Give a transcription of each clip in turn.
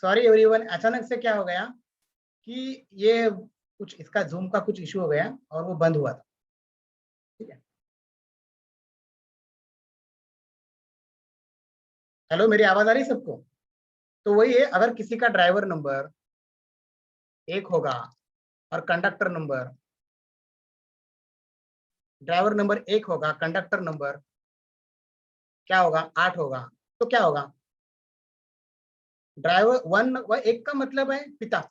Sorry everyone, अचानक से क्या हो गया कि ये कुछ इसका जूम का कुछ इशू हो गया और वो बंद हुआ था। ठीक है, हेलो, मेरी आवाज आ रही है सबको? तो वही है, अगर किसी का ड्राइवर नंबर 1 होगा और कंडक्टर नंबर, ड्राइवर नंबर 1 होगा, कंडक्टर नंबर क्या होगा, 8 होगा, तो क्या होगा? ड्राइवर 1 का मतलब है पिता,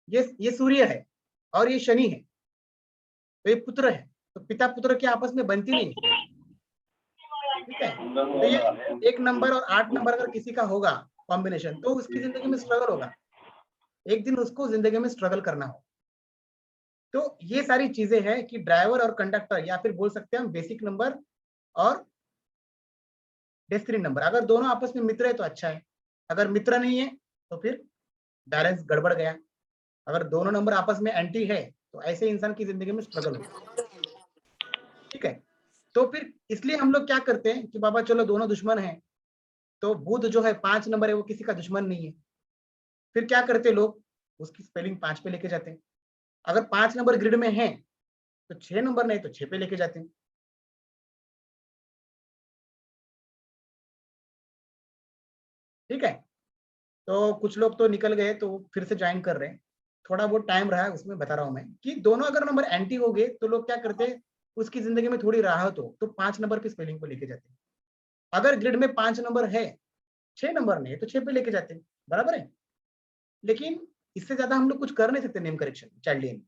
ये सूर्य है और ये शनि है, तो ये पुत्र है, तो पिता पुत्र की आपस में बनती नहीं है। ठीक है, तो ये 1 नंबर और 8 नंबर अगर किसी का होगा कॉम्बिनेशन, तो उसकी जिंदगी में स्ट्रगल होगा, एक दिन उसको जिंदगी में स्ट्रगल करना हो। तो ये सारी चीजें हैं कि ड्राइवर और कंडक्टर, या फिर बोल सकते हैं हम बेसिक नंबर और डेस्टिनी नंबर, अगर दोनों आपस में मित्र है तो अच्छा है, अगर मित्र नहीं है तो फिर बैलेंस गड़बड़ गया। अगर दोनों नंबर आपस में एंटी है तो ऐसे इंसान की जिंदगी में स्ट्रगल होगा। ठीक है, तो फिर इसलिए हम लोग क्या करते हैं कि बाबा चलो दोनों दुश्मन हैं, तो बुध जो है 5 नंबर है, वो किसी का दुश्मन नहीं है। फिर क्या करते लोग, उसकी स्पेलिंग 5 पे लेके जाते हैं। अगर 5 नंबर ग्रिड में है तो 6 नंबर नहीं तो 6 पे लेके जाते हैं। ठीक है, तो कुछ लोग तो निकल गए तो फिर से ज्वाइन कर रहे हैं, थोड़ा बहुत टाइम रहा है उसमें बता रहा हूं मैं कि दोनों अगर नंबर एंटी हो गए तो लोग क्या करते हैं, उसकी जिंदगी में थोड़ी राहत हो तो 5 नंबर की स्पेलिंग को लेके जाते हैं। अगर ग्रिड में 5 नंबर है, 6 नंबर नहीं है तो 6 पे लेके जाते हैं, बराबर है। लेकिन इससे ज्यादा हम लोग कुछ कर नहीं सकते नेम करेक्शन चाइल्ड लाइन,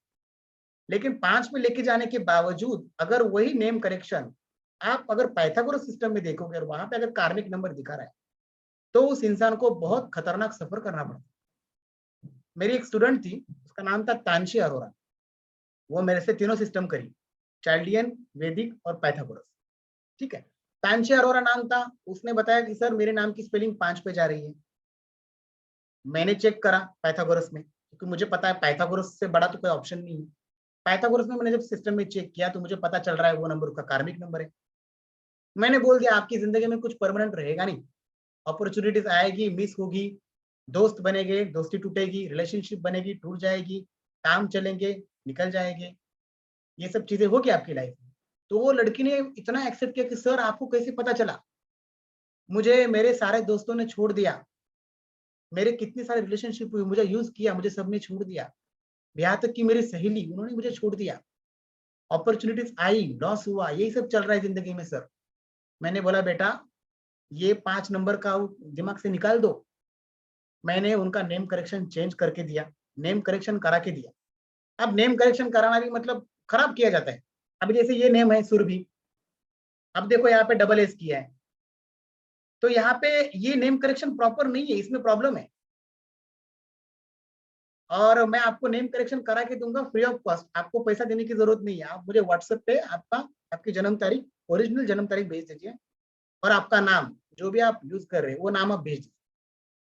लेकिन 5 पे लेके जाने के बावजूद अगर वही नेम करेक्शन आप अगर पाइथागोरस सिस्टम में देखोगे और वहां पे अगर कार्मिक नंबर दिखा रहा है, तो उस इंसान को बहुत खतरनाक सफर करना पड़ता है। मेरी एक स्टूडेंट थी, उसका नाम था तानशी अरोरा, वो मेरे से तीनों सिस्टम करी, चाइल्डियन, वैदिक और पाइथागोरस। ठीक है, तानशी अरोरा नाम था, उसने बताया कि सर मेरे नाम की स्पेलिंग 5 पे जा रही है। मैंने चेक करा पाइथागोरस में, क्योंकि मुझे पता है पाइथागोरस से बड़ा तो कोई ऑप्शन नहीं है। पाइथागोरस में मैंने जब सिस्टम में चेक किया तो मुझे पता चल रहा है वो नंबर उसका कार्मिक नंबर है। मैंने बोल दिया आपकी जिंदगी में कुछ परमानेंट रहेगा नहीं, अपॉर्चुनिटीज आएगी, मिस होगी, दोस्त बनेंगे, दोस्ती टूटेगी, रिलेशनशिप बनेगी, टूट जाएगी, काम चलेंगे, निकल जाएंगे, ये सब चीजें होगी आपकी लाइफ में। तो वो लड़की ने इतना एक्सेप्ट किया कि सर आपको कैसे पता चला? मुझे मेरे सारे दोस्तों ने छोड़ दिया, मेरे कितने सारे रिलेशनशिप हुए, मुझे यूज किया, मुझे सबने छोड़ दिया, यहाँ तक कि मेरी सहेली उन्होंने मुझे छोड़ दिया, अपॉर्चुनिटीज आई, लॉस हुआ, यही सब चल रहा है जिंदगी में सर। मैंने बोला बेटा ये 5 नंबर का दिमाग से निकाल दो। मैंने उनका नेम करेक्शन चेंज करके दिया, नेम करेक्शन करा के दिया। अब नेम करेक्शन कराना भी मतलब खराब किया जाता है। अब जैसे ये नेम है सुरभि, अब देखो यहाँ पे डबल एस किया है, तो यहाँ पे ये नेम करेक्शन प्रॉपर नहीं है, इसमें प्रॉब्लम है। और मैं आपको नेम करेक्शन करा के दूंगा फ्री ऑफ कॉस्ट, आपको पैसा देने की जरूरत नहीं है। आप मुझे व्हाट्सएप पे आपकी जन्म तारीख, ओरिजिनल जन्म तारीख भेज दीजिए, और आपका नाम जो भी आप यूज कर रहे हैं वो नाम आप भेज दीजिए।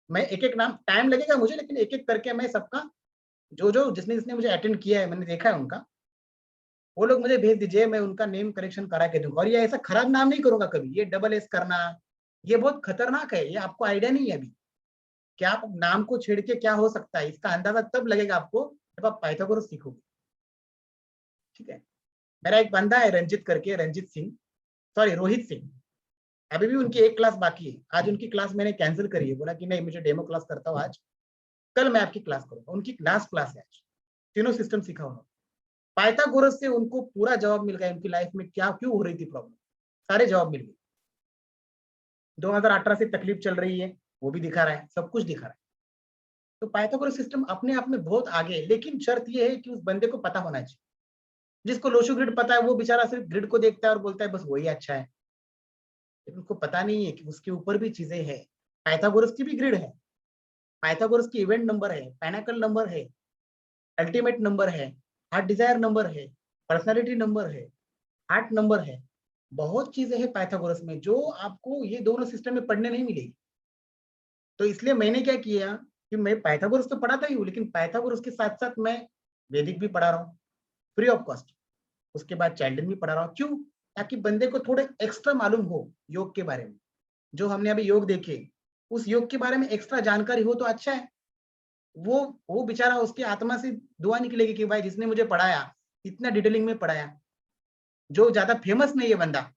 मैं एक एक नाम, टाइम लगेगा मुझे, लेकिन एक एक करके मैं सबका, जो जो जिसने जिसने मुझे अटेंड किया है, मैंने देखा है उनका, वो लोग मुझे भेज दीजिए, मैं उनका नेम करेक्शन करा के दूंगा। और ये ऐसा खराब नाम नहीं करूंगा कभी, ये डबल एस करना ये बहुत खतरनाक है, ये आपको आइडिया नहीं है अभी कि आप नाम को छेड़ के क्या हो सकता है। इसका अंदाजा तब लगेगा आपको जब आप पाइथागोरस सीखोगे। ठीक है, मेरा एक बंदा है रंजित करके, रंजित सिंह, सॉरी रोहित सिंह, अभी भी उनकी एक क्लास बाकी है। आज उनकी क्लास मैंने कैंसिल करी है, बोला कि नहीं मुझे डेमो क्लास करता हूँ आज, कल मैं आपकी क्लास करूंगा। उनकी लास्ट क्लास है आज, तीनों सिस्टम सीखा उन्होंने। पाइथागोरस से उनको पूरा जवाब मिल गया, उनकी लाइफ में क्या क्यों हो रही थी प्रॉब्लम, सारे जवाब मिल गए। 2018 से तकलीफ चल रही है वो भी दिखा रहा है, सब कुछ दिखा रहा है। तो पाइथागोरस सिस्टम अपने आप में बहुत आगे है, लेकिन शर्त ये है कि उस बंदे को पता होना चाहिए। जिसको लोशो ग्रिड पता है वो बेचारा सिर्फ ग्रिड को देखता है और बोलता है बस वही अच्छा है, लेकिन उसको पता नहीं है कि उसके ऊपर भी चीजें हैं। पाइथागोरस की भी ग्रिड है, पाइथागोरस की इवेंट नंबर है, पैनाकल नंबर है, अल्टीमेट नंबर है, हार्ट डिजायर नंबर है, पर्सनालिटी नंबर है, हार्ट नंबर है, बहुत चीजें हैं पाइथागोरस में जो आपको ये दोनों सिस्टम में पढ़ने नहीं मिलेगी। तो इसलिए मैंने क्या किया कि मैं पाइथागोरस तो पढ़ाता ही हूँ, लेकिन पाइथागोरस के साथ साथ मैं वैदिक भी पढ़ा रहा हूँ फ्री ऑफ कॉस्ट। उसके बाद चाइल्डन भी पढ़ा रहा हूँ, क्यों? ताकि बंदे को थोड़े एक्स्ट्रा मालूम हो योग के बारे में। जो हमने अभी योग देखे, उस योग के बारे में एक्स्ट्रा जानकारी हो तो अच्छा है। वो बेचारा, उसकी आत्मा से दुआ निकलेगी कि भाई जिसने मुझे पढ़ाया, इतना डिटेलिंग में पढ़ाया, जो ज्यादा फेमस नहीं है बंदा,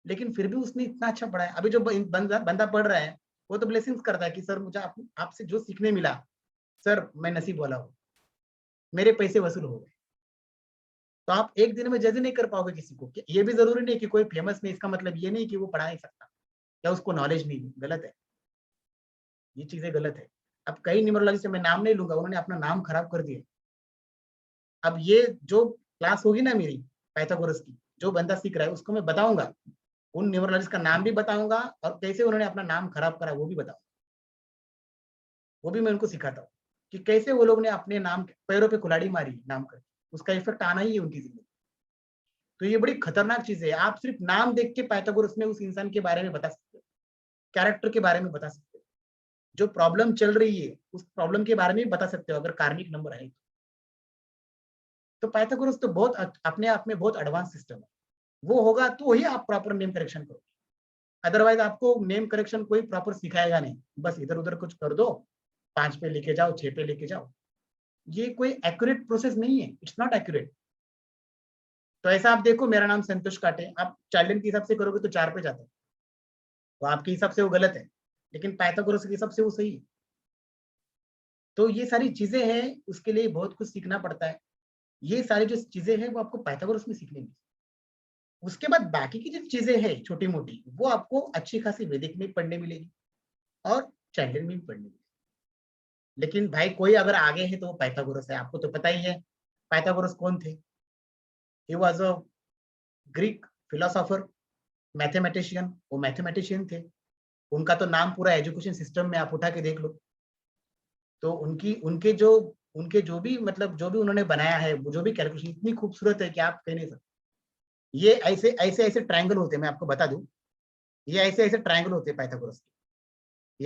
लेकिन फिर भी उसने इतना अच्छा पढ़ाया। अभी जो बंदा बंदा पढ़ रहा है, वो तो ब्लेसिंग्स करता है कि सर मुझे आपसे जो सीखने मिला, सर मैं नसीब वाला हूँ, मेरे पैसे वसूल हो गए। तो आप एक दिन में जज नहीं कर पाओगे किसी को। ये भी जरूरी नहीं कि कोई फेमस नहीं, इसका मतलब ये नहीं कि वो पढ़ा नहीं सकता या उसको नॉलेज नहीं है। गलत है, ये चीजें गलत है। अब कई न्यूमरोलॉजिस्ट, मैं नाम नहीं लूंगा, उन्होंने अपना नाम खराब कर दिया। अब ये जो क्लास होगी ना मेरी पाइथागोरस की, जो बंदा सीख रहा है उसको मैं बताऊंगा, उन न्यूमरोलॉजिस्ट का नाम भी बताऊंगा और कैसे उन्होंने अपना नाम खराब करा वो भी बताऊंगा। वो भी मैं उनको सिखाता हूँ कि कैसे वो लोग ने अपने नाम पैरों पे कुल्हाड़ी मारी नाम करके, उसका इफेक्ट आना ही है उनकी जिंदगी। तो ये बड़ी खतरनाक चीज है। आप सिर्फ नाम देख के पाइथागोरस में उस इंसान के बारे में बता सकते हो, कैरेक्टर के बारे में बता सकते हो, जो प्रॉब्लम चल रही है उस प्रॉब्लम के बारे में भी बता सकते हो अगर कार्मिक नंबर है तो पाइथागोरस तो बहुत अपने आप में बहुत एडवांस सिस्टम है। वो होगा तो ही आप प्रॉपर नेम करेक्शन करोगे, अदरवाइज आपको नेम करेक्शन कोई प्रॉपर सिखाएगा नहीं। बस इधर उधर कुछ कर दो, 5 पे लेके जाओ, 6 पे लेके जाओ, ये कोई एक्यूरेट प्रोसेस नहीं है, इट्स नॉट एक्यूरेट। तो ऐसा आप देखो, मेरा नाम संतोष काटे, आप चाइल्ड के हिसाब से करोगे तो 4 पे जाता है, तो आपके हिसाब से वो गलत है, लेकिन पाइथागोरस के हिसाब से वो सही है। तो ये सारी चीजें हैं, उसके लिए बहुत कुछ सीखना पड़ता है। ये सारी जो चीजें हैं वो आपको पाइथागोरस में सीखनी है। उसके बाद बाकी की जो चीजें हैं छोटी मोटी, वो आपको अच्छी खासी वैदिक में पढ़ने मिलेगी और चाइल्ड में भी पढ़ने मिलेगी। लेकिन भाई कोई अगर आगे है तो वो पाइथागोरस है, आपको तो पता ही है। पाइथागोरस कौन थे? He was a Greek philosopher, mathematician. वो मैथमेटिशियन थे। उनका तो नाम पूरा एजुकेशन सिस्टम में आप उठा के देख लो। तो उनकी उनके जो भी मतलब जो भी उन्होंने बनाया है, वो जो भी कैलकुलेशन इतनी खूबसूरत है कि आप कह नहीं सकते। ये ऐसे ऐसे ऐसे ट्रायंगल होते हैं, मैं आपको बता दूं, ये ऐसे ऐसे ट्रायंगल होते हैं पाइथागोरस के,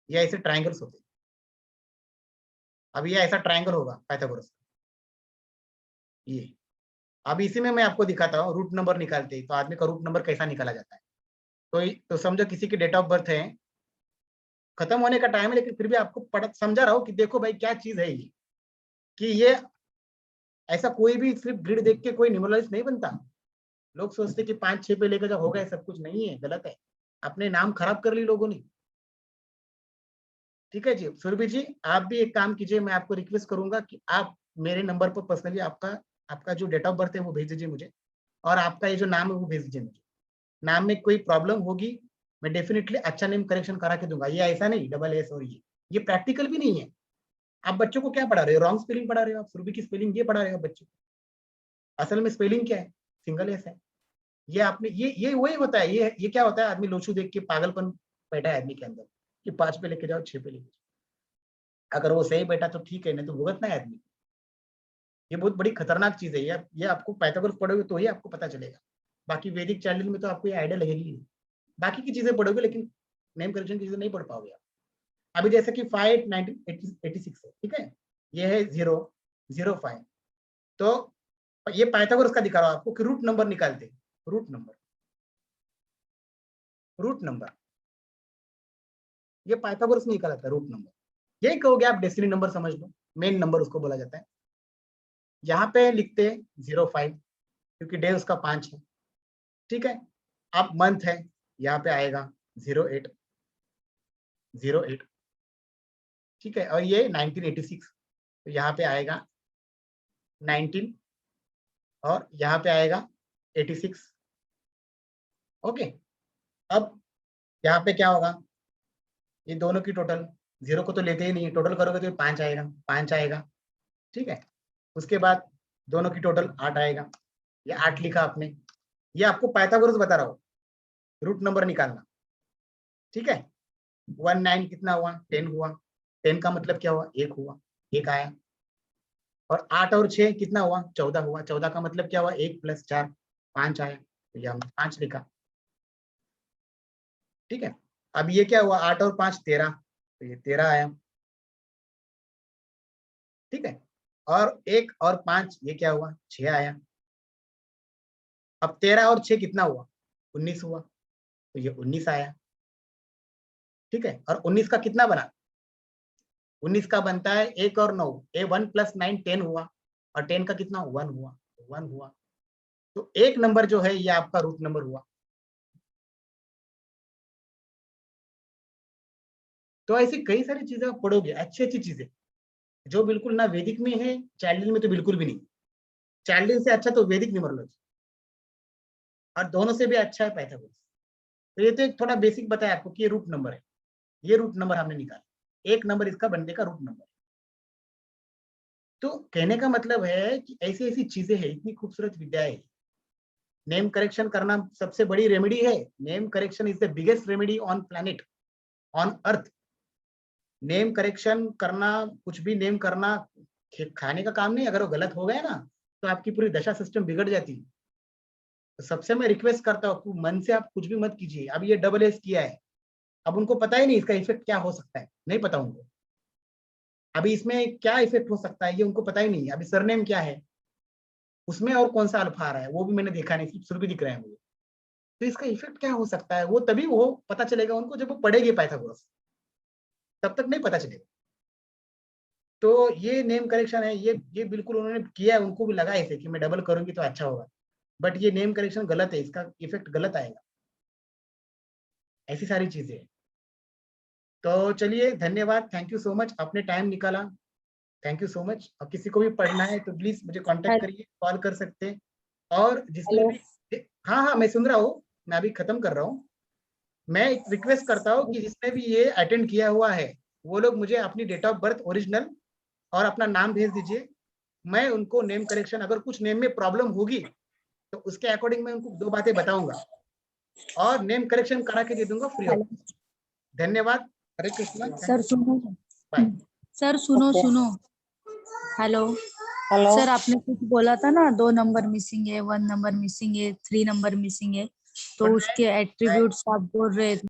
ये ऐसे ट्रायंगल्स होते हैं। अब ये ऐसा ट्रायंगल होगा पाइथागोरस का, ये। अब इसी में मैं आपको दिखाता हूँ रूट नंबर निकालते हैं, तो आदमी का रूट नंबर कैसा निकाला जाता है। तो समझो किसी की डेट ऑफ बर्थ है, खत्म होने का टाइम है, लेकिन फिर भी आपको पढ़ समझा रहा हूँ कि देखो भाई क्या चीज है ये, कि ये ऐसा कोई भी सिर्फ ग्रिड देख के कोई न्यूमरोलॉजिस्ट नहीं बनता। लोग सोचते कि 5-6 पे लेकर जब होगा, सब कुछ नहीं है, गलत है। अपने नाम खराब कर ली लोगों ने। ठीक है जी, सुरभि जी, आप भी एक काम कीजिए, मैं आपको रिक्वेस्ट करूंगा कि आप मेरे नंबर पर पर्सनली आपका आपका जो डेट ऑफ बर्थ है वो भेज दीजिए मुझे, और आपका ये जो नाम है वो भेज दीजिए मुझे। नाम में कोई प्रॉब्लम होगी, मैं डेफिनेटली अच्छा नेम करेक्शन करा के दूंगा। ये ऐसा नहीं डबल एस और ये प्रैक्टिकल भी नहीं है। आप बच्चों को क्या पढ़ा रहे हो? रॉन्ग स्पेलिंग पढ़ा रहे हो, आप सुरभि की स्पेलिंग ये पढ़ा रहे हो बच्चों को। असल में स्पेलिंग क्या है? सिंगल एस है। ये आपने ये वही होता है, ये क्या होता है, आदमी लोचू देख के पागलपन बैठा है आदमी के अंदर कि 5 पे लेके जाओ, 6 पे लेके जाओ। अगर वो सही बैठा तो ठीक है, नहीं तो भुगतना है आदमी। ये बहुत बड़ी खतरनाक चीज है। ये आपको पाइथागोरस पढ़ोगे तो ही आपको पता चलेगा। बाकी वैदिक चाइल्ड में तो आपको ये आइडिया लगेगी नहीं। बाकी की चीजें पढ़ोगे, लेकिन नेम करेक्शन की चीजें नहीं पढ़ पाओगे आप। अभी जैसे कि 5 1986 है, ठीक है, ये है 0 0 5। तो ये पाइथागोरस का दिखा रहा हूं आपको कि रूट नंबर निकालते, रूट नंबर, रूट नंबर, ये पाइथागोरस में निकाला था रूट नंबर। यही कहोगे आप, डेस्टिनी नंबर समझ लो, मेन नंबर उसको बोला जाता है। यहाँ पे लिखते हैं 0 5, क्योंकि डे उसका 5 है। ठीक है, अब मंथ है, यहाँ पे आएगा 08 08। ठीक है, और ये 1986, तो यहाँ पे आएगा 19, और यहाँ पे आएगा 86। ओके, अब यहाँ पे क्या होगा, ये दोनों की टोटल, जीरो को तो लेते ही नहीं है, टोटल करोगे तो ये 5 आएगा, 5 आएगा। ठीक है, उसके बाद दोनों की टोटल 8 आएगा, ये 8 लिखा आपने। ये आपको पाइथागोरस बता रहा हूँ, रूट नंबर निकालना। ठीक है, 19 कितना हुआ, 10 हुआ। 10 का मतलब क्या हुआ, 1 हुआ, 1 आया। और 8 और 6 कितना हुआ, 14 हुआ। 14 का मतलब क्या हुआ, 1 + 4 5 आया, तो ये हमने 5 लिखा। ठीक है, अब ये क्या हुआ, 8 और 5 13, तो ये 13 आया। ठीक है, और 1 और 5 ये क्या हुआ, 6 आया। अब 13 और 6 कितना हुआ, 19 हुआ, तो ये 19 आया। ठीक है, और 19 का कितना बना, 19 का बनता है 1 और 9, ए 1 + 9 10 हुआ, और 10 का कितना 1 हुआ, 1 हुआ। तो एक नंबर जो है ये आपका रूट नंबर हुआ। तो ऐसी कई सारी चीजें आप पढ़ोगे, अच्छी अच्छी चीजें जो बिल्कुल ना वैदिक में है, चाइल्डियन में तो बिल्कुल भी नहीं। चाइल्डियन से अच्छा तो वैदिक न्यूमरोलॉजी, और दोनों से भी अच्छा है पाइथागोरस। तो ये तो एक थोड़ा बेसिक बताया आपको कि ये रूट नंबर है, ये रूट नंबर हमने निकाला, एक नंबर इसका बनने का रूट नंबर। तो कहने का मतलब है कि ऐसी ऐसी चीजें हैं, इतनी खूबसूरत विद्याएं। नेम करेक्शन करना सबसे बड़ी रेमेडी है। Name correction is the biggest remedy on planet, on earth. Name correction करना, कुछ भी नेम करना खाने का काम नहीं। अगर वो गलत हो गया ना तो आपकी पूरी दशा सिस्टम बिगड़ जाती है। तो सबसे मैं रिक्वेस्ट करता हूँ, मन से आप कुछ भी मत कीजिए। अब ये डबल एस किया है, अब उनको पता ही नहीं इसका इफेक्ट क्या हो सकता है, नहीं पता उनको। अभी इसमें क्या इफेक्ट हो सकता है ये उनको पता ही नहीं है। अभी सरनेम क्या है उसमें, और कौन सा अल्फा आ रहा है वो भी मैंने देखा नहीं, सिर्फ सुर भी दिख रहा है मुझे। तो इसका इफेक्ट क्या हो सकता है वो तभी वो पता चलेगा उनको जब वो पढ़ेंगे पाइथागोरस, तब तक नहीं पता चलेगा। तो ये नेम करेक्शन है, ये बिल्कुल उन्होंने किया है, उनको भी लगा इसे कि मैं डबल करूंगी तो अच्छा होगा, बट ये नेम करेक्शन गलत है, इसका इफेक्ट गलत आएगा। ऐसी सारी चीजें हैं। तो चलिए, धन्यवाद, थैंक यू सो मच, आपने टाइम निकाला, थैंक यू सो मच। और किसी को भी पढ़ना है तो प्लीज मुझे कांटेक्ट करिए, कॉल कर सकते हैं। और जिसने हेलो। भी, हाँ हाँ मैं सुन रहा हूँ, मैं अभी खत्म कर रहा हूँ। मैं एक रिक्वेस्ट करता हूँ कि जिसने भी ये अटेंड किया हुआ है वो लोग मुझे अपनी डेट ऑफ बर्थ ओरिजिनल और अपना नाम भेज दीजिए। मैं उनको नेम करेक्शन, अगर कुछ नेम में प्रॉब्लम होगी तो उसके अकॉर्डिंग मैं उनको 2 बातें बताऊंगा और नेम करेक्शन करा के दे दूंगा फ्री ऑफ हेलो कॉस्ट। धन्यवाद, हरे कृष्णा, थैंक सर, यू, सुनो। बाय। सर सुनो ओके। सुनो। Hello hello. सर, आपने कुछ बोला था ना, 2 नंबर मिसिंग है, 1 नंबर मिसिंग है, 3 नंबर मिसिंग है, तो बट उसके मैं एट्रीब्यूट्स आप बोल रहे थे।